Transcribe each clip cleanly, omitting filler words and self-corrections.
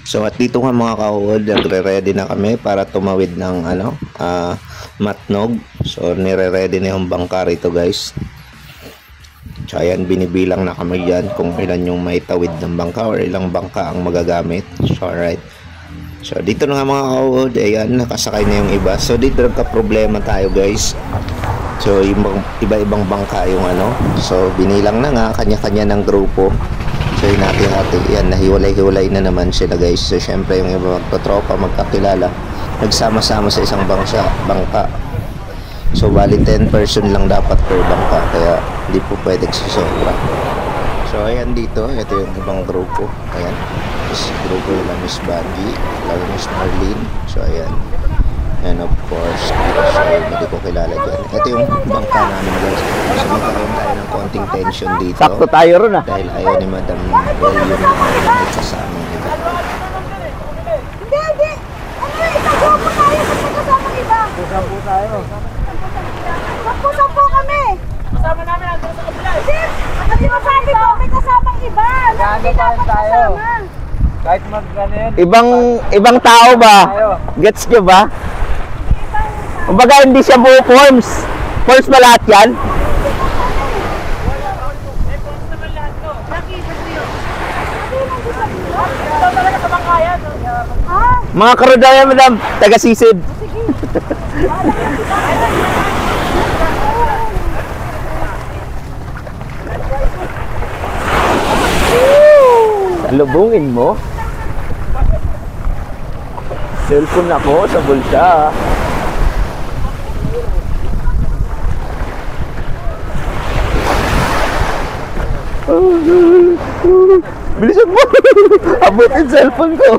So at dito nga mga kahuod, nagre-ready na kami para tumawid ng Matnog. So nire-ready na yung bangka rito guys. So ayan, binibilang na kami dyan kung ilan yung may tawid ng bangka or ilang bangka ang magagamit. So alright. So dito na nga mga kahuod, ayan, nakasakay na yung iba. So dito nagka-problema tayo guys. So yung iba-ibang bangka yung So binilang na nga kanya-kanya ng grupo. So yun natin, yan, nahiwalay-hiwalay na naman sila guys. So syempre yung iba magpatropa, magkakilala, nagsama-sama sa isang bangka. So bali 10 person lang dapat per bangka, kaya hindi po pwede susobra. So ayan dito, ito yung ibang grupo. Ayan, this grupo nila Miss Banji, lalo Miss Marlene. So ayan, and of course, so hindi ko kilala dyan. Ito yung bangka namin guys. So nagkaroon tayo ng konting tension dito. Sakto tayo ron dahil ayaw ni Madam Bell yung kasamang iba. Hindi. Itago po tayo sa kasamang iba. Sampu tayo. Sampu kami. Kasama namin ang sa kabila. Hindi mo sabi ko, may kasamang iba. Hindi dapat kasama. Kahit mag-ganyan. Ibang tao ba? Gets nyo ba? Kumbaga hindi siya buo forms. Forms ba lahat yan? Mga karudaya, madam, taga-sisid. Salubungin mo. Cellphone ako sa bulsa. Bilisan mo. Abutin cellphone ko.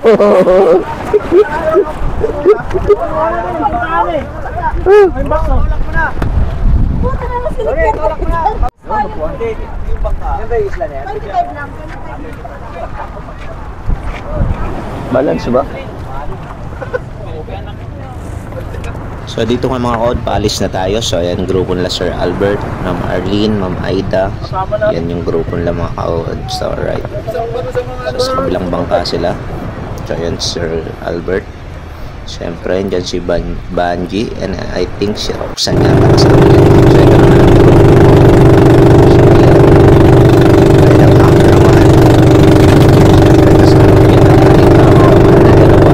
Buta na mas kinikita. Balance ba? So dito nga mga kaod, paalis na tayo. So ayan, grupo nila Sir Albert, Ma'am Arlene, Ma'am Aida. Yan yung grupo nila mga kaod. So alright. So sa kabilang bangka sila. So ayan, Sir Albert. Siyempre, dyan si Banji. And I think si Roxanne yata kasama niya. So ito na natin. So ayan. Ayan ang cameraman. Siyempre, kasama niya na ating cameraman na dalawa.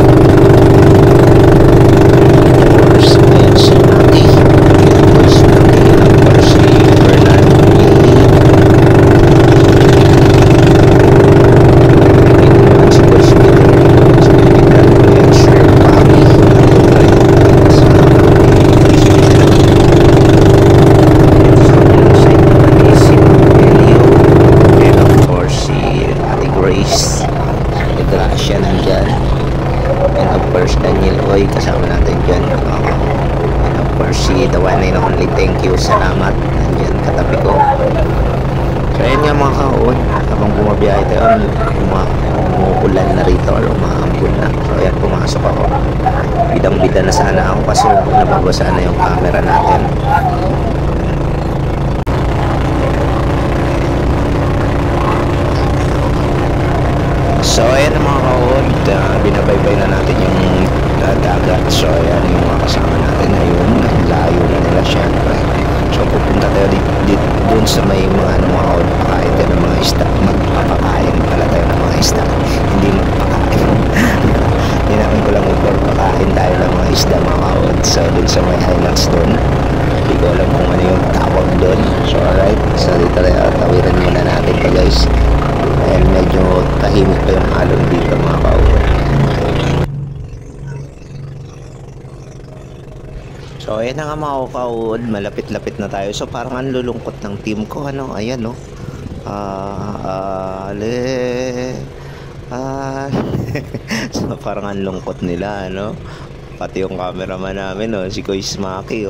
Kasama natin dyan. And of course, si the one and only, thank you, salamat. Nandiyan katabi ko. So ayan nga mga kaon, habang bumabiyahe tayo, umuulan na rito or umaambon na. So ayan, pumasok ako. Bidang-bida na sana ako kasi nababasa na yung camera natin. So ayan na mga kaon, binabaybay na natin yung dagat. So ayan yung mga kasama natin ayun, layo na nila syempre. So pupunta tayo doon sa may mga mga kaon, pakain tayo ng mga isda. Magpapakain pala tayo ng mga isda, hindi magpakain. Hinamin ko lang magpapakain tayo ng mga isda mga kaon. So doon sa may highlands doon, hindi ko alam kung ano yung tawag doon. So alright, so dito tayo, tawiran muna natin to guys. Dahil medyo tahimik pa yung alon dito mga kaon. So ayan na nga mga kaud, malapit-lapit na tayo. So parang ang lulungkot ng team ko, ayan no. So parang ang lungkot nila, pati yung cameraman namin, si Koy Smaki,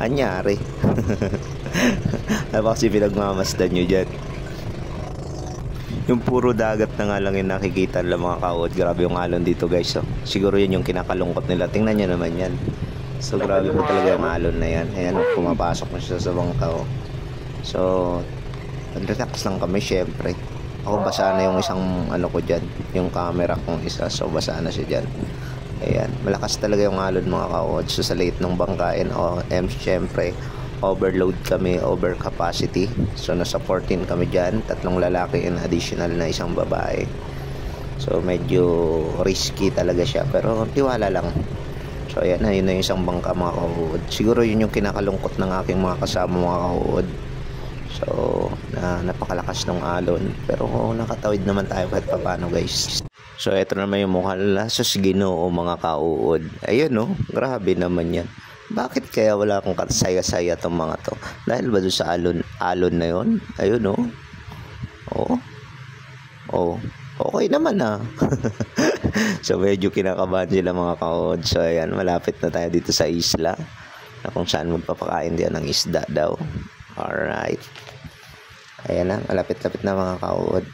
anyari. Ano kasi pinagmamasdan nyo dyan? Yung puro dagat na nga lang yung nakikita nila mga kaud. Grabe yung alon dito guys. So, siguro yun yung kinakalungkot nila. Tingnan nyo naman yan. So grabe po talaga yung alon na yan. Ayan, pumapasok na siya sa bangka. So, nag-relax lang kami syempre. Ako, basa na yung isang ano ko dyan, yung camera kong isa, so basa na siya dyan. Ayan, malakas talaga yung alon mga ka-OOD. So sa liit ng bangkain, syempre overload kami, over capacity. So nasa 14 kami dyan, 3 lalaki and additional na isang babae. So medyo risky talaga siya, pero tiwala lang. So ayan, yun na yung isang bangka mga ka-OOD. Siguro yun yung kinakalungkot ng aking mga kasama mga ka-OOD. So napakalakas ng alon, pero nakatawid naman tayo kahit paano guys. So eto naman yung mukhang lasos Ginoo mga ka-OOD. Ayun no, grabe naman yan. Bakit kaya wala akong kasaya-saya tong mga to? Dahil ba doon sa alon na yun? Ayun no. Okay naman ah. So medyo kinakabahan sila mga ka-OOD. So ayan, malapit na tayo dito sa isla na kung saan magpapakain din ng isda daw. Alright. Ayan na, malapit-lapit na mga ka-OOD.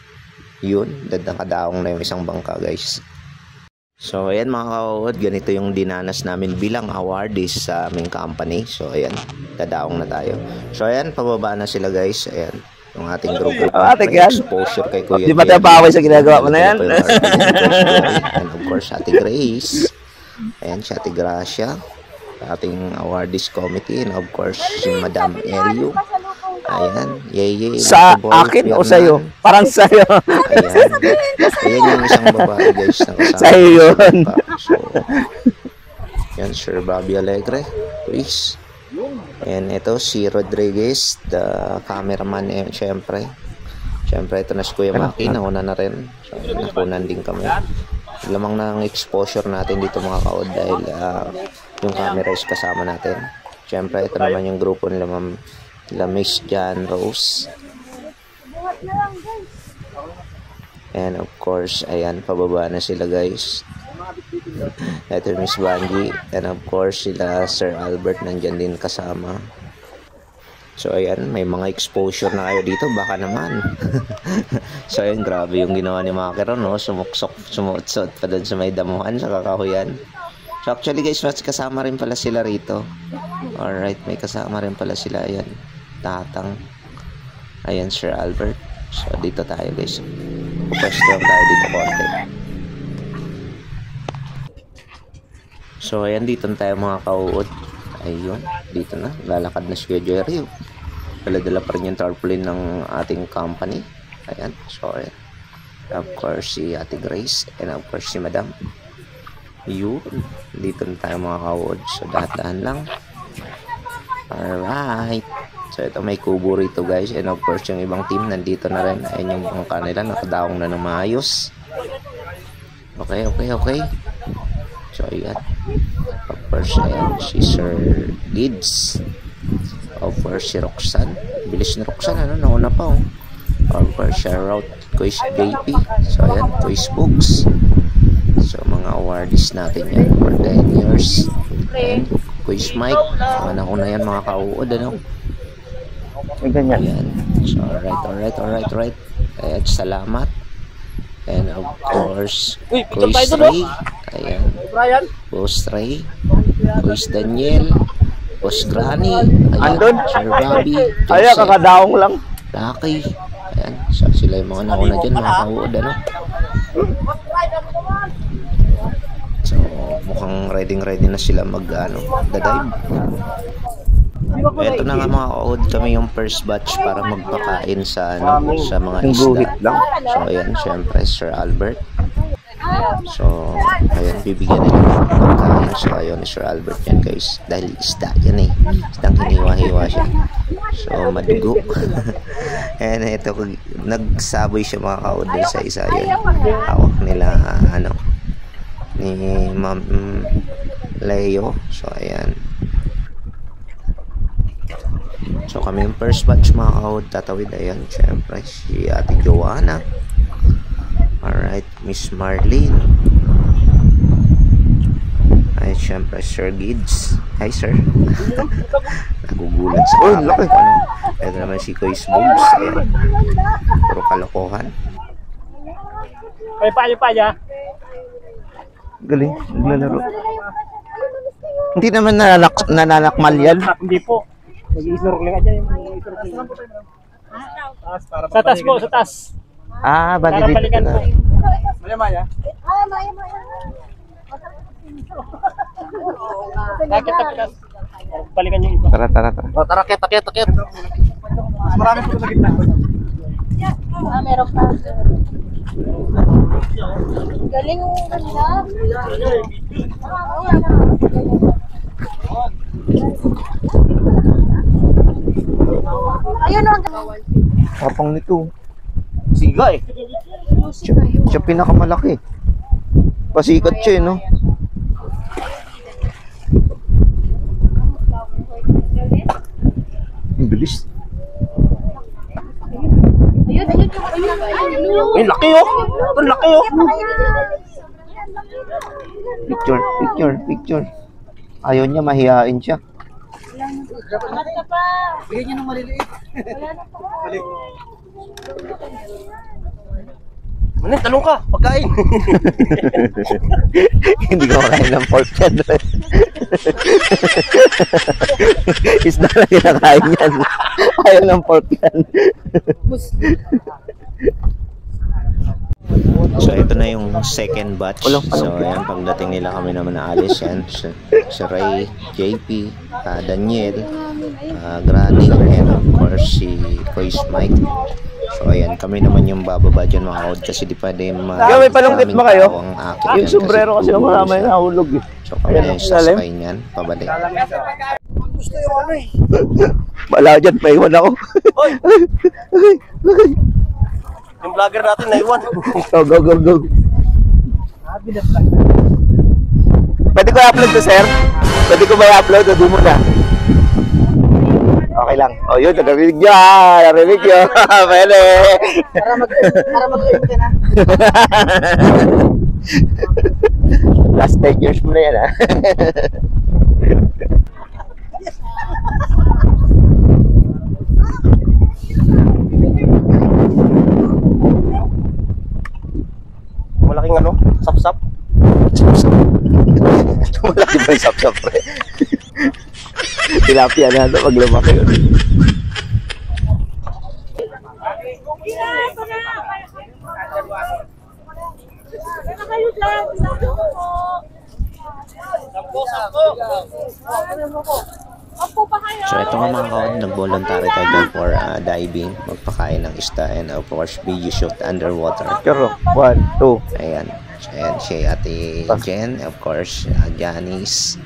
Yun, nakadaong na yung isang bangka guys. So ayan mga ka-OOD, ganito yung dinanas namin bilang awardees sa aming company. So ayan, dadaong na tayo. So ayan, pababa na sila guys. Ayan, yung ating grupo. Exposure kay Kuya. Di ba tayo paaway sa ginagawa mo na yan? And of course, Ate Grace. Ayan, si Ate Gracia. Ating awardees committee. And of course, si Madam Elio. Ayan, yeye. Sa akin o sa'yo? Parang sa'yo. Ayan. Ayan yung isang babae guys na kasama. Sa'yo yun. So, yan, Sir Bobby Alegre. Please. Ayan, ito si Rodriguez, the cameraman. Siyempre, ito na si Kuya Maki. Nauna na rin. So, nakunan din kami. Lamang ng exposure natin dito mga ka-OOD dahil yung camera is kasama natin. Siyempre, ito naman yung grupo nila Miss Jan Rose. And of course, ayan, pababa na sila guys. Ito Miss Banji. And of course, sila Sir Albert nandyan din kasama. So ayan, may mga exposure na kayo dito, baka naman. So ayan, grabe yung ginawa ni Makero, no? Sumutsot pa doon sa may damuhan, sa kakahuyan. So actually guys, mas kasama rin pala sila rito. Alright, may kasama rin pala sila. Ayan, Tatang. Ayan, Sir Albert. So dito tayo guys. Pupwesto lang tayo dito konti. So ayan, dito tayo mga ka-OOD. Ayun, dito na. Lalakad na si Kuya Jerry. Dala-dala pa rin yung tarpaulin ng ating company. Ayan, so ayan. Of course, si Ate Grace. And of course, si Madam. Yun, dito na tayo mga ka-OOD. So dahan-dahan lang. Alright. So ito, may kubo rito guys. And of course, yung ibang team nandito na rin. Ayan yung mga kanila, nakadaong na ng maayos. Okay. So ayan. Of course, ayan si Sir Gids. Of course, si Roxanne. Bilis ni Roxanne, ano? Nauna pa, oh. Of course, shout out Quiz JP. So ayan, Quiz Books. So mga awardees natin yan for 10 years. And Quiz Mike. Mga nauna yan mga ka-OOD, ano? Ayan. So alright. Ayan, salamat. And of course, Quiz Ray. Ayan, Boss Ray, Quiz Daniel, Boss Granny. Ayan, Sir Bobby, Ayan, kakadaong lang. Lucky. Ayan, so sila yung mga nauna dyan mga ka-OOD, ano? So mukhang ready na sila mag-dive. Ito na nga mga ka-OOD, kami yung first batch para magpakain sa sa mga isda. So ayan, syempre Sir Albert. So ayan, bibigyan nila ng pagkain. So ayun ni Sir Albert yan guys, dahil isda yan eh, isdang hiniwa-hiwa siya, so madugo. And ito, nagsaboy siya mga ka-OOD sa isa. Yun, hawak nila ni Ma'am Leo. So ayan, so kami yung first batch mga ka-OOD tatawid. Ayan, syempre si Ate Joanna. Alright, Miss Marlene. Ay, syempre Sir Gids. Hi Sir. Nagugulat sa kapag ano. Ito naman si Quiz Books. Ayan, puro kalokohan. Ay, paya. Galing, naglalaro. Hindi naman nananakmal yan. Hindi po. Nag-i-snorkeling ka dyan. Sa taas po, sa taas. Ah, Para bali balikan dito po. na. Maya. Ah, maya. Nakita kita. Balikan yung iba. Tara. Oh, tara, ket. Marami po sa gitna. Ah, meron pa. Galing mo ganda. Ayun o. Kapang nito. Siga eh. Siya pinakamalaki. Pasikat siya, no? Ang bilis. Ayun. Ay, laki oh. Ang laki oh. Picture. Ayaw niya, mahihain siya. Angat ka pa. Bigyan niyo ng maliliit. Wala na pa. Ano, talong ka. Pagkain. Hindi ko makain ng pork yan. Isda lang kinakain yan. Ayaw ng pork yan. So ito na yung second batch. Walang So ayan, pagdating nila kami naman naalis yan. Si Ray, JP, Daniel, Granny, and of course si Chris Mike. So ayan, kami naman yung bababa dyan mga kaod kasi di pa din May palungkit ba kayo? ang akit Yung dyan sombrero kasi puno kasama siya. yung nahulog eh. So kami na yung sasakay niyan, pabalik. Gusto yung ano eh. Wala dyan, maiwan ako. Hoy! Yung vlogger natin naiwan. Go. Pwede ko i-upload to, sir? Pwede ko ba i-upload o di mo na? Okay lang. Oh, yun, narinig nyo ha. Narinig nyo. Pwede. Para mag-earn ka na. Last 10 years mo na yan ha. Malaking ano, sap-sap. Malaki ba yung sap-sap, pre? Tilapia na ito pag lumaki yun. Kayo lang. Opo pa kayo. So ito nga mga kaod, nag-voluntary tayo dyan for diving, magpakain ng isda, and of course video shoot underwater. Churro. 1, 2. Ayan. So ayan, si Ate Jen, of course, Janice.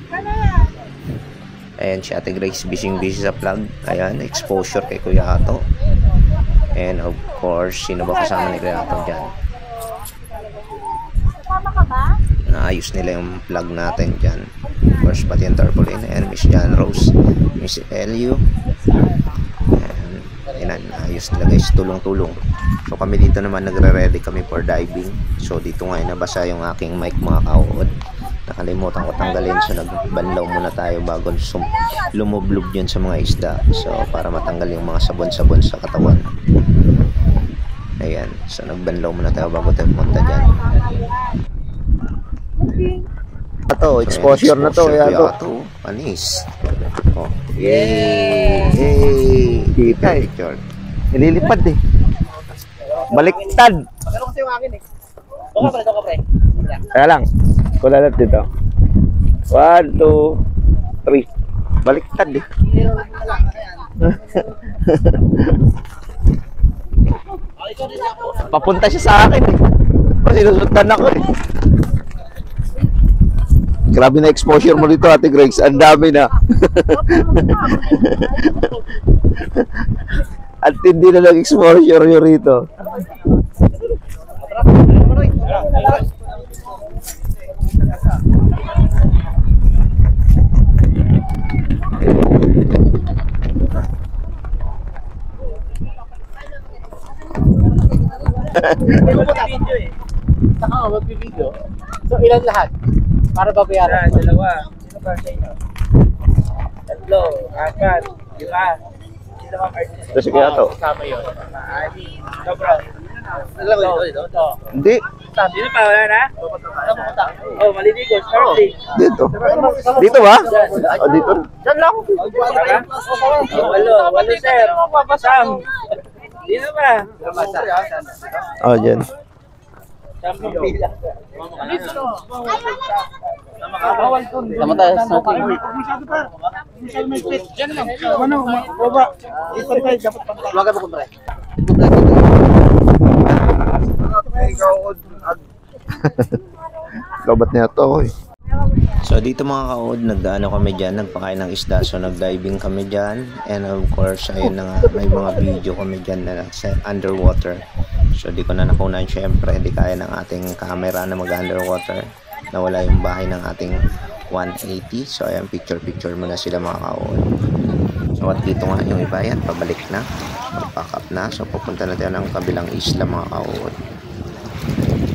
Ayan, si Ate Grace, busy sa vlog. Ayan, exposure kay Kuya Ato. And of course, sino ba kasama ni Kuya Ato dyan? Tama ka ba? Naayos nila yung vlog natin dyan. Of course, pati yung tarpaulin. Ayan, Miss Jan Rose, Miss Elio. Ayan, naayos nila guys, tulong-tulong. So kami dito naman nagre-ready kami for diving. So dito nga nabasa yung aking mic mga kaod. Nakalimutan ko tanggalin, so nagbanlaw muna tayo bago lumublog yun sa mga isda. So para matanggal yung mga sabon-sabon sa katawan. Ayan, so nagbanlaw muna tayo bago tayo pumunta dyan. Ito, exposure na to. Kuya Kaya Ato, panis. Oh, yay! Kita eh. Picture. Nililipad eh. Baliktad. Pagkano kasi yung akin eh. Doka pre. Kaya lang. Kulalat dito. 1, 2, 3. Baliktad eh. Papunta siya sa akin eh. Sinusundan ako eh. Grabe na exposure mo dito, Ate Grace. Ang dami na. At hindi na nag-exposure yun rito. Video eh. Saka mag-video. So ilan lahat? Para babayaran. Dalawa. Sino ba sa inyo? Tatlo. Apat. Lima. Sino ba artist? Ito si Kuya Ato. Kasama yun. Adi. Sobra. Ito. Hindi. Sino pa? Wala na? Oh, maliligo. Starting. Dito. Dito ba? O dito. Diyan lang. Walo, sir. Sam. Dito ba? Oh, dyan. Tama tayo sa snorkeling. Huwag mo kumpre. Lobat niya to eh. So dito mga kaod, nag-ano kami dyan, nagpakain ng isda. So nag-diving kami dyan. And of course, ayun na nga, may mga video kami dyan na nasa underwater. So di ko na nakunan, syempre, hindi kaya ng ating camera na mag-underwater. Nawala yung bahay ng ating 180. So ayan, picture muna sila mga kaod. So at dito nga yung iba yan, pabalik na. Pack up na. So pupunta na tayo ng kabilang isla mga kaod.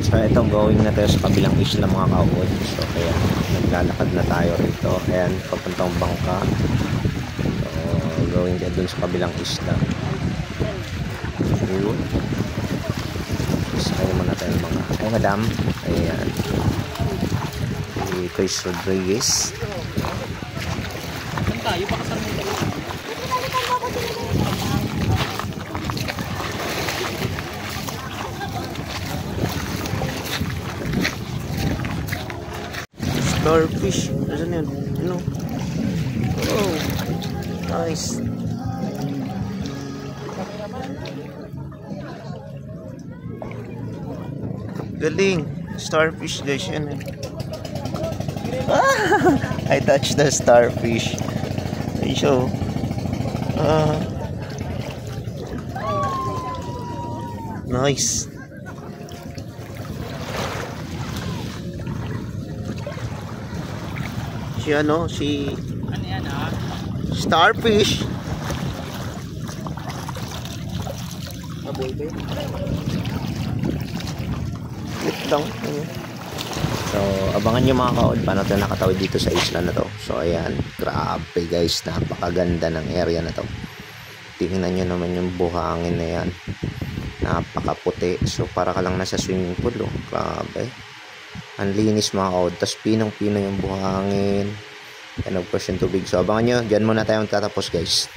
So ito, going na tayo sa kabilang isla mga kaod. So kaya naglalakad na tayo rito. Ayan, papuntang bangka. So going tayo dun sa kabilang isla. Ayun. Sakay muna tayo mga. Ay madam. Ayan. Si Chris Rodriguez. Tayo pa kasama. Starfish. Asan yun? Ano? Oh. Nice. Galing. Starfish guys yan eh. I touched the starfish. Ay show. Nice. Si ano, si starfish. Aboy ba yun? Clip lang. So, abangan nyo mga kaod paano ito nakatawid dito sa isla na to. So, ayan. Grabe guys. Napakaganda ng area na to. Tingnan nyo naman yung buhangin na yan. Napakaputi. So, para ka lang nasa swimming pool. Oh. Grabe. Ang linis mga kaod. Tapos pinong-pino yung buhangin. And of course yung tubig. So abangan nyo. Diyan muna tayo magtatapos guys.